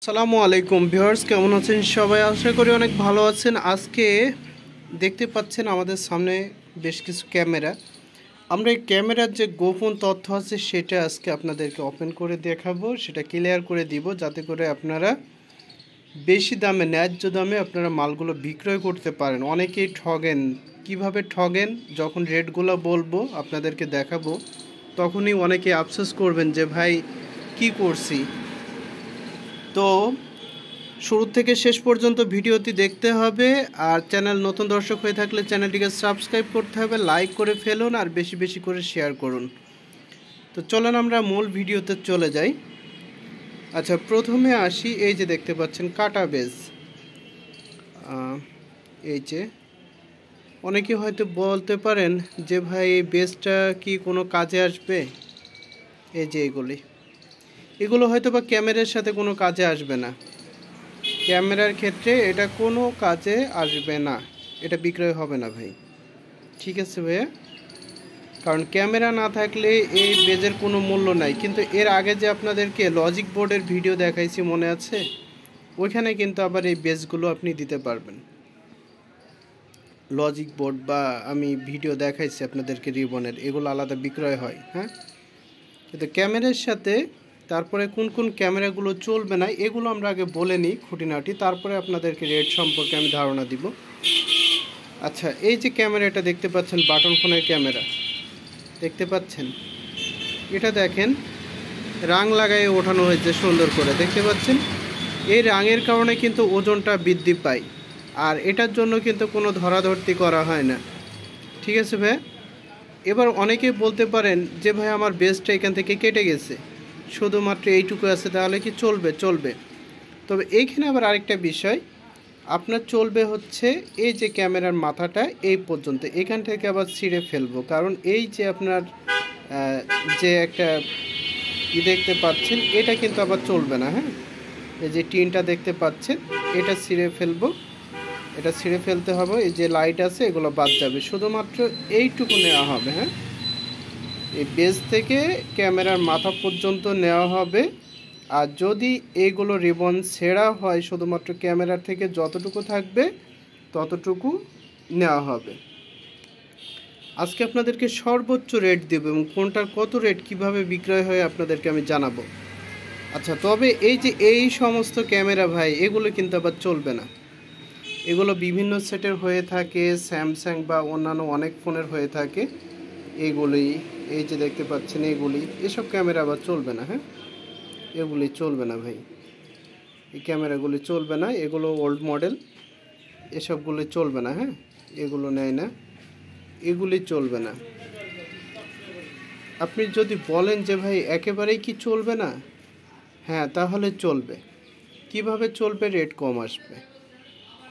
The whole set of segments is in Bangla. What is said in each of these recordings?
আসসালামু আলাইকুম ভিউয়ার্স, কেমন আছেন সবাই? আশা করি অনেক ভালো আছেন। আজকে দেখতে পাচ্ছেন আমাদের সামনে বেশ কিছু ক্যামেরা। আমরা এই ক্যামেরার যে গোপন তথ্য আছে সেটা আজকে আপনাদেরকে ওপেন করে দেখাবো, সেটা ক্লিয়ার করে দিব, যাতে করে আপনারা বেশি দামে, ন্যায্য দামে আপনারা মালগুলো বিক্রয় করতে পারেন। অনেকেই ঠগেন। কিভাবে ঠগেন? যখন রেটগুলো বলবো আপনাদেরকে দেখাবো, তখনই অনেকে আফসোস করবেন যে ভাই কি করছি। তো শুরু থেকে শেষ পর্যন্ত ভিডিওটি দেখতে হবে। আর চ্যানেল নতুন দর্শক হয়ে থাকলে চ্যানেলটিকে সাবস্ক্রাইব করতে হবে, লাইক করে ফেলুন আর বেশি বেশি করে শেয়ার করুন। তো চলেন আমরা মূল ভিডিওতে চলে যাই। আচ্ছা, প্রথমে আসি। এই যে দেখতে পাচ্ছেন কাটা বেজ। এই যে অনেকে হয়তো বলতে পারেন যে ভাই এই বেজটা কি কোনো কাজে আসবে? এই যে এগুলো হয়তো বা ক্যামেরার সাথে কোনো কাজে আসবে না। ক্যামেরার ক্ষেত্রে এটা কোনো কাজে আসবে না, এটা বিক্রয় হবে না ভাই। ঠিক আছে ভাইয়া, কারণ ক্যামেরা না থাকলে এই বেজের কোনো মূল্য নাই। কিন্তু এর আগে যে আপনাদেরকে লজিক বোর্ডের ভিডিও দেখাইছি মনে আছে? ওইখানে কিন্তু আবার এই বেজগুলো আপনি দিতে পারবেন। লজিক বোর্ড বা আমি ভিডিও দেখাইছি আপনাদেরকে রিবনের, এগুলো আলাদা বিক্রয় হয়। হ্যাঁ, কিন্তু ক্যামেরার সাথে তারপরে কোন কোন ক্যামেরাগুলো চলবে না এগুলো আমরা আগে বলে নিই খুঁটিনাটি, তারপরে আপনাদেরকে রেট সম্পর্কে আমি ধারণা দিব। আচ্ছা, এই যে ক্যামেরাটা দেখতে পাচ্ছেন, বাটন ফোনের ক্যামেরা দেখতে পাচ্ছেন, এটা দেখেন রাং লাগাই ওঠানো হয়েছে সুন্দর করে, দেখতে পাচ্ছেন? এই রাঙের কারণে কিন্তু ওজনটা বৃদ্ধি পায়, আর এটার জন্য কিন্তু কোনো ধরাধরতি করা হয় না। ঠিক আছে ভাই? এবার অনেকেই বলতে পারেন যে ভাই আমার বেসটা এখান থেকে কেটে গেছে, শুধুমাত্র এইটুকু আছে, তাহলে কি চলবে? চলবে। তবে এইখানে আবার আরেকটা বিষয়, আপনার চলবে হচ্ছে এই যে ক্যামেরার মাথাটা এই পর্যন্ত, এখান থেকে আবার ছিঁড়ে ফেলবো, কারণ এই যে আপনার যে একটা দেখতে পাচ্ছেন এটা কিন্তু আবার চলবে না। হ্যাঁ, এই যে টিনটা দেখতে পাচ্ছেন এটা ছিঁড়ে ফেলবো, এটা ছিঁড়ে ফেলতে হবে। এই যে লাইট আছে এগুলো বাদ যাবে, শুধুমাত্র এইটুকু নেওয়া হবে। হ্যাঁ, এই বেজ থেকে ক্যামেরার মাথা পর্যন্ত নেওয়া হবে। আর যদি এইগুলো রিবন ছেঁড়া হয়, শুধুমাত্র ক্যামেরার থেকে যতটুকু থাকবে ততটুকু নেওয়া হবে। আজকে আপনাদেরকে সর্বোচ্চ রেট দেব এবং কোনটার কত রেট কিভাবে বিক্রয় হয় আপনাদেরকে আমি জানাবো। আচ্ছা, তবে এই যে এই সমস্ত ক্যামেরা ভাই, এগুলো কিন্তু আবার চলবে না। এগুলো বিভিন্ন সেটের হয়ে থাকে, স্যামসাং বা অন্যান্য অনেক ফোনের হয়ে থাকে এগুলি। এই যে দেখতে পাচ্ছেন এগুলি, এসব ক্যামেরা আবার চলবে না। হ্যাঁ, এগুলি চলবে না ভাই, এই ক্যামেরাগুলি চলবে না, এগুলো ওল্ড মডেল, এসবগুলি চলবে না। হ্যাঁ, এগুলো নেয় না, এগুলি চলবে না। আপনি যদি বলেন যে ভাই একেবারেই কি চলবে না, হ্যাঁ তাহলে চলবে। কিভাবে চলবে? রেট কম আসবে।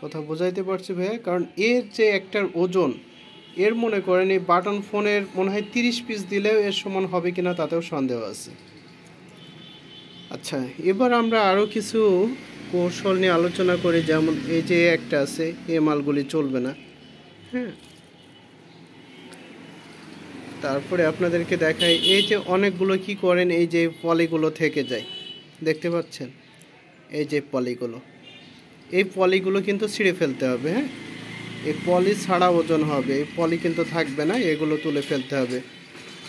কথা বোঝাইতে পারছি ভাইয়া? কারণ এর যে একটার ওজন, এর মনে করেন এই বাটন ফোনের মনে হয় 30 পিস দিলেও এর সমান হবে কিনা তাতেও সন্দেহ আছে। আচ্ছা, এবার আমরা আরও কিছু কৌশল নিয়ে আলোচনা করি। যেমন এই যে একটা আছে, এই মালগুলি চলবে না। হ্যাঁ, তারপরে আপনাদেরকে দেখাই, এই যে অনেকগুলো কি করেন, এই যে পলিগুলো থেকে যায়, দেখতে পাচ্ছেন? এই যে পলিগুলো, এই পলিগুলো কিন্তু ছিঁড়ে ফেলতে হবে। হ্যাঁ, এই পলি ছাড়া ওজন হবে, এই পলি কিন্তু থাকবে না, এগুলো তুলে ফেলতে হবে।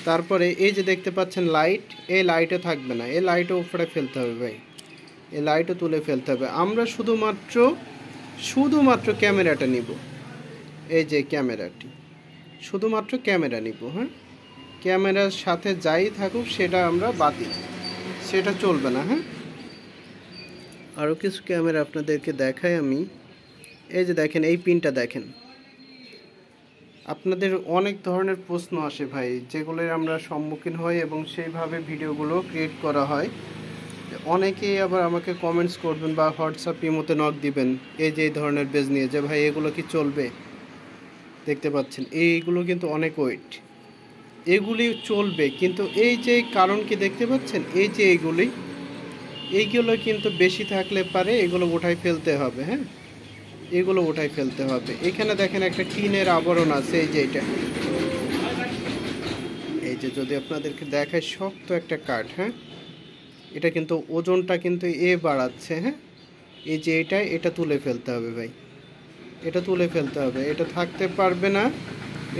তারপরে এই যে দেখতে পাচ্ছেন লাইট, এই লাইটও থাকবে না, এই লাইটও উপরে ফেলতে হবে ভাই, এই লাইটও তুলে ফেলতে হবে। আমরা শুধুমাত্র ক্যামেরাটা নিব, এই যে ক্যামেরাটি, শুধুমাত্র ক্যামেরা নিব। হ্যাঁ, ক্যামেরার সাথে যাই থাকুক সেটা আমরা বাতিল, সেটা চলবে না। হ্যাঁ, আরও কিছু ক্যামেরা আপনাদেরকে দেখাই আমি। এই যে দেখেন, এই পিনটা দেখেন। আপনাদের অনেক ধরনের প্রশ্ন আসে ভাই, যেগুলোর আমরা সম্মুখীন হই এবং সেইভাবে ভিডিওগুলো ক্রিয়েট করা হয়। অনেকেই আবার আমাকে কমেন্টস করবেন বা হোয়াটসঅ্যাপ ইমোতে নক দিবেন এই যে এই ধরনের বেজ নিয়ে, যে ভাই এগুলো কি চলবে? দেখতে পাচ্ছেন এইগুলো কিন্তু অনেক ওয়েট, এগুলি চলবে, কিন্তু এই যে কারণ কি দেখতে পাচ্ছেন, এই যে এইগুলো কিন্তু বেশি থাকলে পারে এগুলো উঠাই ফেলতে হবে। হ্যাঁ, এগুলো উঠাই ফেলতে হবে। এখানে দেখেন একটা টিনের আবরণ আছে, এই যে এটা, এই যে যদি আপনাদেরকে দেখায়, শক্ত একটা কাঠ। হ্যাঁ, এটা কিন্তু ওজনটা কিন্তু বাড়াচ্ছে। হ্যাঁ, এই যে এটা তুলে ফেলতে হবে ভাই, এটা তুলে ফেলতে হবে, এটা থাকতে পারবে না।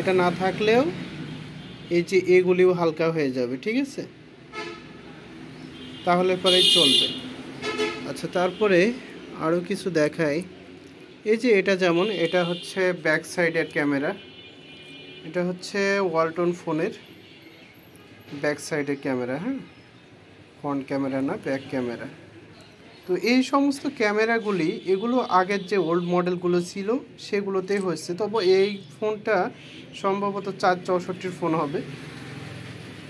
এটা না থাকলেও এই যে এগুলিও হালকা হয়ে যাবে, ঠিক আছে, তাহলে পরে চলবে। আচ্ছা, তারপরে আরও কিছু দেখাই। এই যে এটা যেমন, এটা হচ্ছে ব্যাক সাইডের ক্যামেরা, এটা হচ্ছে ওয়ালটন ফোনের ব্যাক সাইডের ক্যামেরা। হ্যাঁ, ফ্রন্ট ক্যামেরা না, ব্যাক ক্যামেরা। তো এই সমস্ত ক্যামেরাগুলি এগুলো আগের যে ওল্ড মডেলগুলো ছিল সেগুলোতেই হয়েছে, তবে এই ফোনটা সম্ভবত 464 ফোন হবে।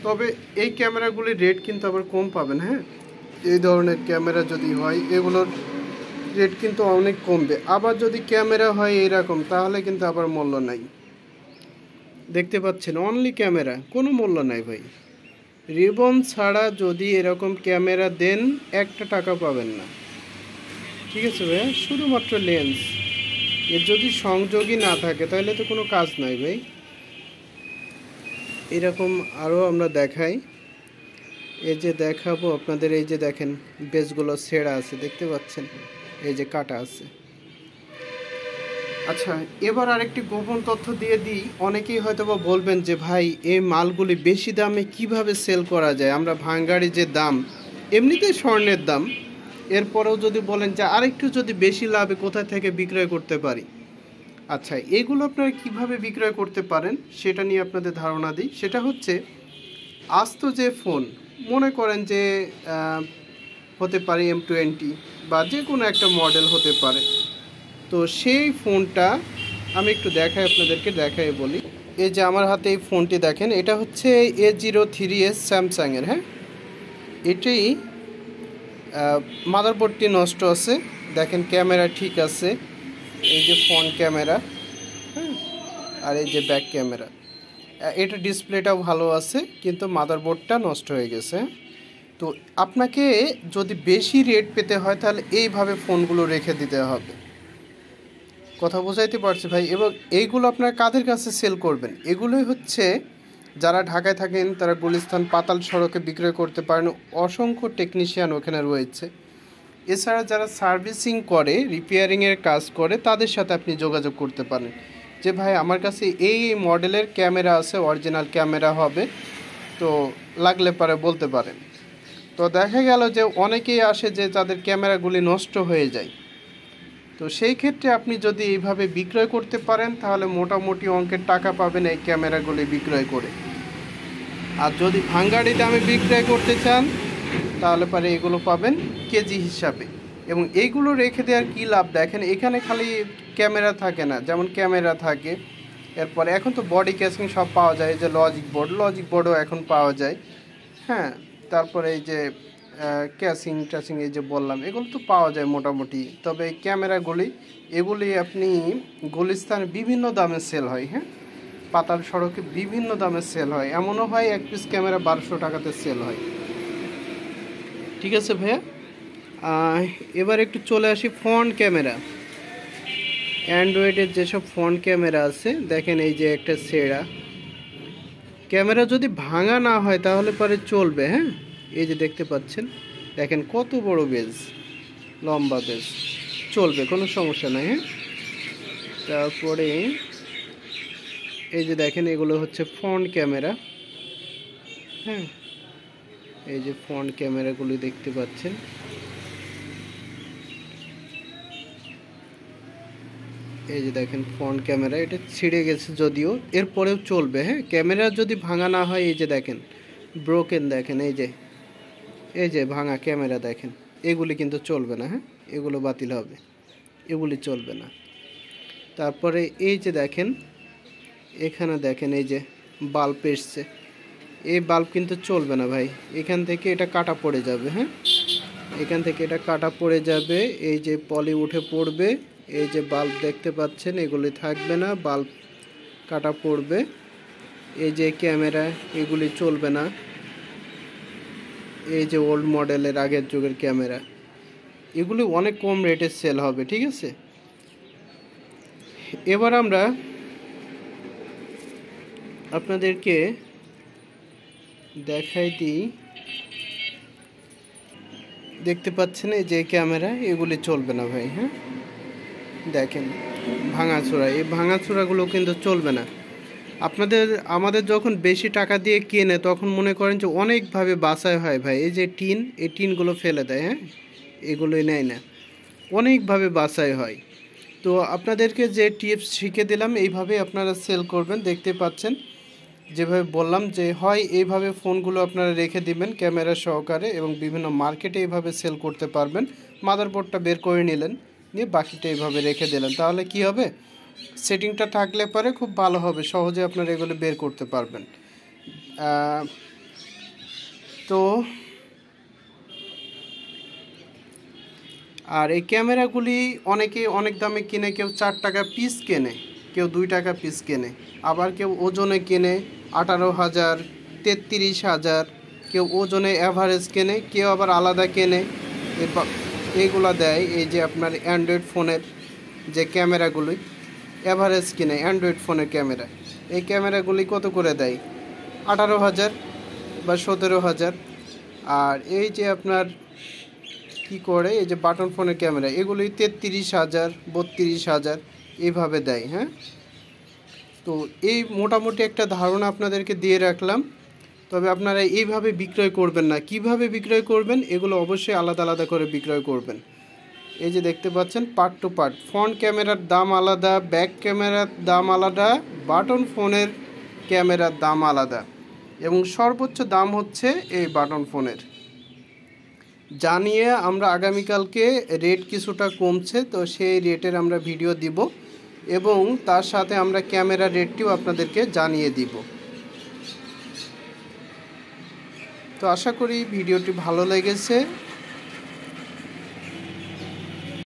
তবে এই ক্যামেরাগুলির রেট কিন্তু আবার কম পাবেন। হ্যাঁ, এই ধরনের ক্যামেরা যদি হয় এগুলোর রেট কিন্তু অনেক কমবে। আবার যদি ক্যামেরা হয় এইরকম তাহলে কিন্তু আবার মূল্য নাই। দেখতে পাচ্ছেন অনলি ক্যামেরা, কোনো মূল্য নাই ভাই। রিবন ছাড়া যদি এরকম ক্যামেরা দেন 1 টাকা পাবেন না, ঠিক আছে ভাই, শুধুমাত্র লেন্স। এর যদি সংযোগই না থাকে তাহলে তো কোনো কাজ নাই ভাই। এরকম আরও আমরা দেখাই, এই যে দেখাবো আপনাদের, এই যে দেখেন বেসগুলো ছেঁড়া আছে, দেখতে পাচ্ছেন, এই যে কাটা আছে। আচ্ছা, এবার আরেকটি গোপন তথ্য দিয়ে দিই। অনেকেই হয়তো বা বলবেন যে ভাই এই মালগুলি বেশি দামে কিভাবে সেল করা যায়, আমরা ভাঙ্গারি যে দাম, এমনিতেই স্বর্ণের দাম, এরপরেও যদি বলেন যে আরেকটু যদি বেশি লাভে কোথায় থেকে বিক্রয় করতে পারি। আচ্ছা, এগুলো আপনারা কিভাবে বিক্রয় করতে পারেন সেটা নিয়ে আপনাদের ধারণা দিই। সেটা হচ্ছে আস্ত যে ফোন, মনে করেন যে হতে পারে M20 বা যে কোনো একটা মডেল হতে পারে, তো সেই ফোনটা আমি একটু দেখাই আপনাদেরকে, দেখাই বলি। এই যে আমার হাতে এই ফোনটি দেখেন, এটা হচ্ছে A03s স্যামসাংয়ের। হ্যাঁ, এটি মাদারবোর্ডটি নষ্ট আছে, দেখেন ক্যামেরা ঠিক আছে, এই যে ফ্রন্ট ক্যামেরা, হ্যাঁ, আর এই যে ব্যাক ক্যামেরা। এটা ডিসপ্লেটাও ভালো আছে, কিন্তু মাদারবোর্ডটা নষ্ট হয়ে গেছে। তো আপনাকে যদি বেশি রেট পেতে হয় তাহলে এইভাবে ফোনগুলো রেখে দিতে হবে। কথা বোঝাইতে পারছি ভাই? এবং এইগুলো আপনারা কাদের কাছে সেল করবেন? এগুলোই হচ্ছে যারা ঢাকায় থাকেন তারা গুলিস্তান পাতাল সড়কে বিক্রয় করতে পারেন, অসংখ্য টেকনিশিয়ান ওখানে রয়েছে। এছাড়া যারা সার্ভিসিং করে, রিপেয়ারিংয়ের কাজ করে, তাদের সাথে আপনি যোগাযোগ করতে পারেন যে ভাই আমার কাছে এই মডেলের ক্যামেরা আছে, অরিজিনাল ক্যামেরা হবে, তো লাগলে পারে বলতে পারেন। তো দেখা গেল যে অনেকেই আসে যে তাদের ক্যামেরাগুলি নষ্ট হয়ে যায়, তো সেই ক্ষেত্রে আপনি যদি এইভাবে বিক্রয় করতে পারেন তাহলে মোটামুটি অঙ্কের টাকা পাবেন এই ক্যামেরাগুলি বিক্রয় করে। আর যদি ভাঙ্গাড়ি দামে বিক্রয় করতে চান তাহলে পরে এগুলো পাবেন কেজি হিসাবে। এবং এইগুলো রেখে দেওয়ার কী লাভ দেখেন, এখানে খালি ক্যামেরা থাকে না, যেমন ক্যামেরা থাকে, এরপরে এখন তো বডি ক্যাসিং সব পাওয়া যায়, এই যে লজিক বোর্ডও এখন পাওয়া যায়। হ্যাঁ, তারপরে এই যে ক্যাসিং টাসিং এই যে বললাম, এগুলো তো পাওয়া যায় মোটামুটি। তবে এই ক্যামেরাগুলি এগুলি আপনি গুলিস্তানে বিভিন্ন দামে সেল হয়। হ্যাঁ, পাতাল সড়কে বিভিন্ন দামে সেল হয়, এমনও হয় এক পিস ক্যামেরা 1200 টাকাতে সেল হয়। ঠিক আছে ভাইয়া, এবার একটু চলে আসি ফ্রন্ট ক্যামেরা। অ্যান্ড্রয়েডের যেসব ফ্রন্ট ক্যামেরা আছে দেখেন, এই যে একটা সেরা ক্যামেরা যদি ভাঙা না হয় তাহলে পরে চলবে। হ্যাঁ, এই যে দেখতে পাচ্ছেন, দেখেন কত বড় বেজ, লম্বা বেজ, চলবে, কোনো সমস্যা নাই। হ্যাঁ, তারপরে এই যে দেখেন এগুলো হচ্ছে ফ্রন্ট ক্যামেরা। হ্যাঁ, এই যে ফ্রন্ট ক্যামেরাগুলি দেখতে পাচ্ছেন, এই যে দেখেন ফ্রন্ট ক্যামেরা, এটা ছিঁড়ে গেছে যদিও, এরপরেও চলবে। হ্যাঁ, ক্যামেরা যদি ভাঙা না হয়, এই যে দেখেন ব্রোকেন, দেখেন এই যে ভাঙা ক্যামেরা দেখেন, এগুলি কিন্তু চলবে না। হ্যাঁ, এগুলো বাতিল হবে, এগুলি চলবে না। তারপরে এই যে দেখেন, এখানে দেখেন এই যে বাল্ব এসছে, এই বাল্ব কিন্তু চলবে না ভাই, এখান থেকে এটা কাটা পড়ে যাবে। হ্যাঁ, এখান থেকে এটা কাটা পড়ে যাবে, এই যে পলি উঠে পড়বে, এই যে বাল্ব দেখতে পাচ্ছেন এগুলি থাকবে না, বাল্ব কাটা পড়বে। এই যে ক্যামেরা, এগুলি চলবে না। এই যে ওল্ড মডেলের আগের যুগের ক্যামেরা, এগুলি অনেক কম রেটে সেল হবে। ঠিক আছে, এবার আমরা আপনাদেরকে দেখাই দিই দেখতে পাচ্ছেন এই যে ক্যামেরা, এগুলি চলবে না ভাই। হ্যাঁ, দেখেন ভাঙাচোরা, এই ভাঙাচোরাগুলো কিন্তু চলবে না। আমাদের যখন বেশি টাকা দিয়ে কেনে তখন মনে করেন যে অনেকভাবে বাছাই হয় ভাই। এই যে টিন, এই টিনগুলো ফেলে দেয়, হ্যাঁ, এগুলোই নেয় না, অনেকভাবে বাছাই হয়। তো আপনাদেরকে যে টিপস শিখে দিলাম এইভাবে আপনারা সেল করবেন। দেখতে পাচ্ছেন যেভাবে বললাম যে হয় এইভাবে ফোনগুলো আপনারা রেখে দিবেন ক্যামেরা সহকারে, এবং বিভিন্ন মার্কেটে এইভাবে সেল করতে পারবেন। মাদারবোর্ডটা বের করে নিলেন, নিয়ে বাকিটা এইভাবে রেখে দিলেন, তাহলে কি হবে, সেটিংটা থাকলে পরে খুব ভালো হবে, সহজে আপনারা এগুলো বের করতে পারবেন। তো আর এই ক্যামেরাগুলি অনেকে অনেক দামে কিনে, কেউ 4 টাকা পিস কেনে, কেউ 2 টাকা পিস কেনে, আবার কেউ ওজনে কেনে 18,000, 33,000, কেউ ওজনে অ্যাভারেজ কেনে, কেউ আবার আলাদা কেনে। এইগুলা দেয় এই যে আপনার অ্যান্ড্রয়েড ফোনের যে ক্যামেরাগুলি অ্যাভারেজ কিনে, অ্যান্ড্রয়েড ফোনের ক্যামেরা, এই ক্যামেরাগুলি কত করে দেয়, 18,000 বা 17,000। আর এই যে আপনার কি করে এই যে বাটন ফোনের ক্যামেরা, এগুলি 33,000, 32,000 এইভাবে দেয়। হ্যাঁ, তো এই মোটামুটি একটা ধারণা আপনাদেরকে দিয়ে রাখলাম। তবে আপনারা এইভাবে বিক্রয় করবেন না, কিভাবে বিক্রয় করবেন এগুলো অবশ্যই আলাদা আলাদা করে বিক্রয় করবেন। এই যে দেখতে পাচ্ছেন পার্ট টু পার্ট, ফ্রন্ট ক্যামেরার দাম আলাদা, ব্যাক ক্যামেরার দাম আলাদা, বাটন ফোনের ক্যামেরার দাম আলাদা, এবং সর্বোচ্চ দাম হচ্ছে এই বাটন ফোনের। জানিয়ে আমরা আগামীকালকে রেট কিছুটা কমছে, তো সেই রেটের আমরা ভিডিও দিব, এবং তার সাথে আমরা ক্যামেরা রেটটিও আপনাদেরকে জানিয়ে দিব। তো আশা করি ভিডিওটি ভালো লেগেছে।